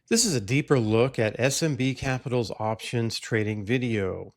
This is a deeper look at SMB Capital's options trading video.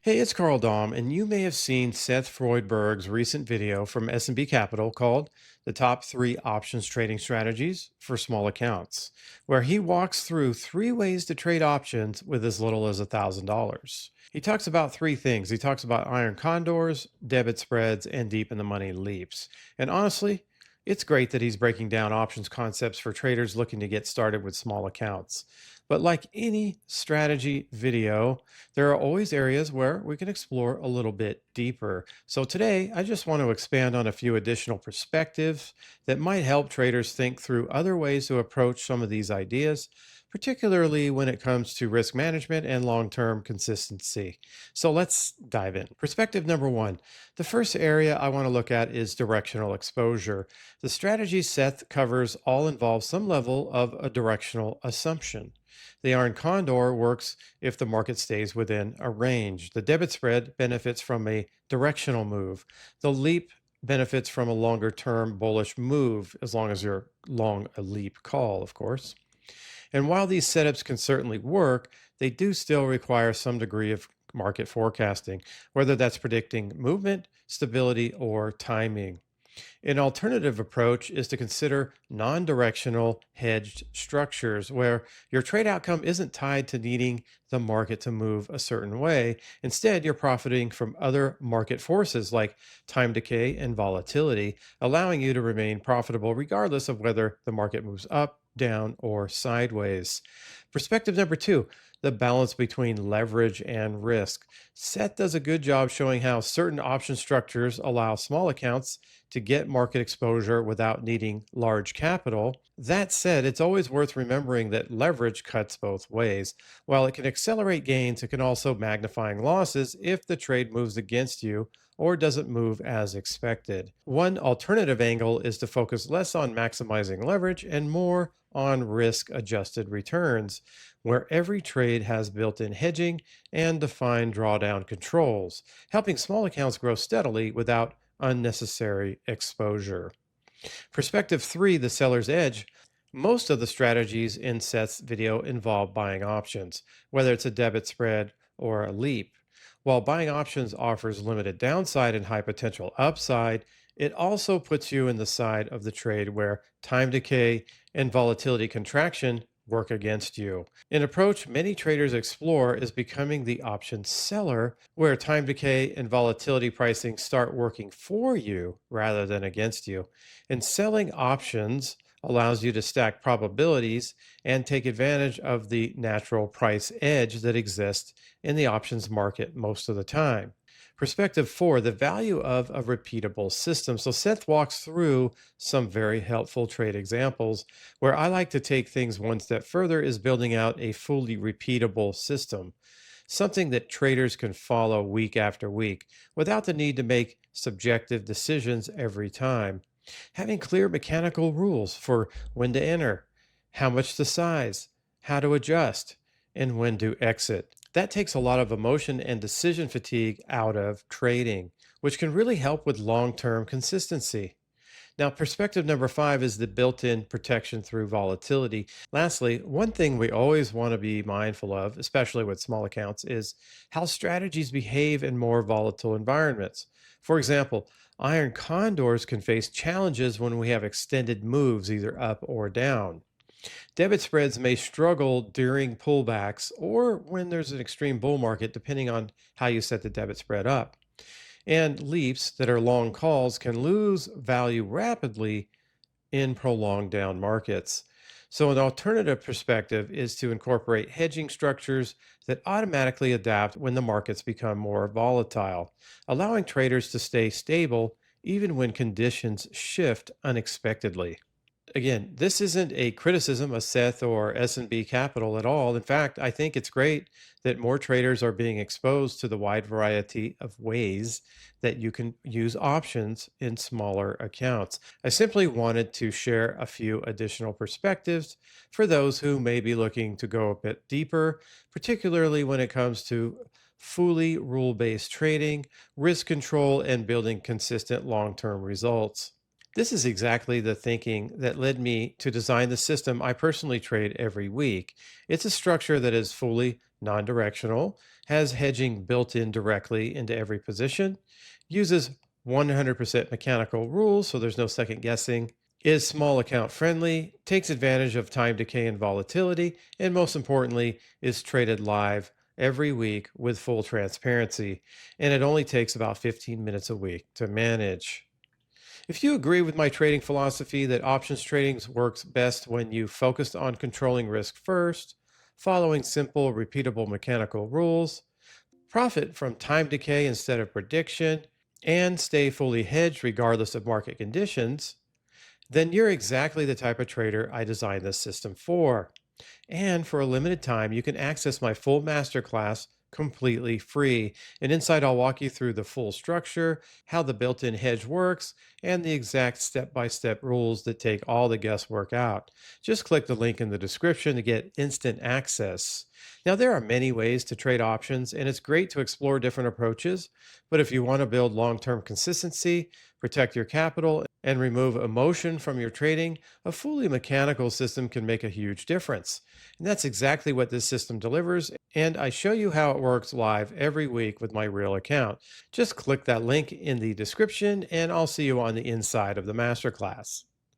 Hey, it's Carl Dahm, and you may have seen Seth Freudberg's recent video from SMB Capital called The Top 3 Options Trading Strategies for Small Accounts, where he walks through 3 ways to trade options with as little as $1,000. He talks about 3 things. He talks about iron condors, debit spreads, and deep in the money leaps. And honestly, it's great that he's breaking down options concepts for traders looking to get started with small accounts. But like any strategy video, there are always areas where we can explore a little bit deeper. So today, I just want to expand on a few additional perspectives that might help traders think through other ways to approach some of these ideas, particularly when it comes to risk management and long term consistency. So let's dive in. Perspective number one, the first area I want to look at is directional exposure. The strategy Seth covers all involve some level of a directional assumption. The iron condor works if the market stays within a range. The debit spread benefits from a directional move. The leap benefits from a longer term bullish move, as long as you're long a leap call, of course. And while these setups can certainly work, they do still require some degree of market forecasting, whether that's predicting movement, stability, or timing. An alternative approach is to consider non directional hedged structures where your trade outcome isn't tied to needing the market to move a certain way. Instead, you're profiting from other market forces like time decay and volatility, allowing you to remain profitable regardless of whether the market moves up, down, or sideways. Perspective number two, the balance between leverage and risk. Seth does a good job showing how certain option structures allow small accounts to get market exposure without needing large capital. That said, it's always worth remembering that leverage cuts both ways. While it can accelerate gains, it can also magnifying losses if the trade moves against you or doesn't move as expected. One alternative angle is to focus less on maximizing leverage and more on risk adjusted returns, where every trade has built in hedging and defined drawdown controls, helping small accounts grow steadily without unnecessary exposure. Perspective three, the seller's edge. Most of the strategies in Seth's video involve buying options, whether it's a debit spread or a leap. While buying options offers limited downside and high potential upside, it also puts you in the side of the trade where time decay and volatility contraction work against you. An approach many traders explore is becoming the option seller, where time decay and volatility pricing start working for you rather than against you. And selling options allows you to stack probabilities and take advantage of the natural price edge that exists in the options market most of the time. Perspective four, the value of a repeatable system. So Seth walks through some very helpful trade examples. Where I like to take things one step further is building out a fully repeatable system, something that traders can follow week after week without the need to make subjective decisions every time. Having clear mechanical rules for when to enter, how much to size, how to adjust, and when to exit. That takes a lot of emotion and decision fatigue out of trading, which can really help with long term consistency. Now, perspective number five is the built in protection through volatility. Lastly, one thing we always want to be mindful of, especially with small accounts, is how strategies behave in more volatile environments. For example, iron condors can face challenges when we have extended moves, either up or down. Debit spreads may struggle during pullbacks or when there's an extreme bull market, depending on how you set the debit spread up. And leaps that are long calls can lose value rapidly in prolonged down markets. So, an alternative perspective is to incorporate hedging structures that automatically adapt when the markets become more volatile, allowing traders to stay stable even when conditions shift unexpectedly. Again, this isn't a criticism of Seth or S&B Capital at all. In fact, I think it's great that more traders are being exposed to the wide variety of ways that you can use options in smaller accounts. I simply wanted to share a few additional perspectives for those who may be looking to go a bit deeper, particularly when it comes to fully rule based trading, risk control, and building consistent long term results. This is exactly the thinking that led me to design the system I personally trade every week. It's a structure that is fully non directional, has hedging built in directly into every position, uses 100% mechanical rules, so there's no second guessing, is small account friendly, takes advantage of time decay and volatility, and most importantly, is traded live every week with full transparency. And it only takes about 15 minutes a week to manage. If you agree with my trading philosophy that options trading works best when you focus on controlling risk first, following simple, repeatable mechanical rules, profit from time decay instead of prediction, and stay fully hedged regardless of market conditions, then you're exactly the type of trader I designed this system for. And for a limited time, you can access my full masterclass completely free. And inside, I'll walk you through the full structure, how the built in hedge works, and the exact step by step rules that take all the guesswork out. Just click the link in the description to get instant access. Now, there are many ways to trade options, and it's great to explore different approaches. But if you want to build long term consistency, protect your capital, and remove emotion from your trading, a fully mechanical system can make a huge difference. And that's exactly what this system delivers. And I show you how it works live every week with my real account. Just click that link in the description, and I'll see you on the inside of the masterclass.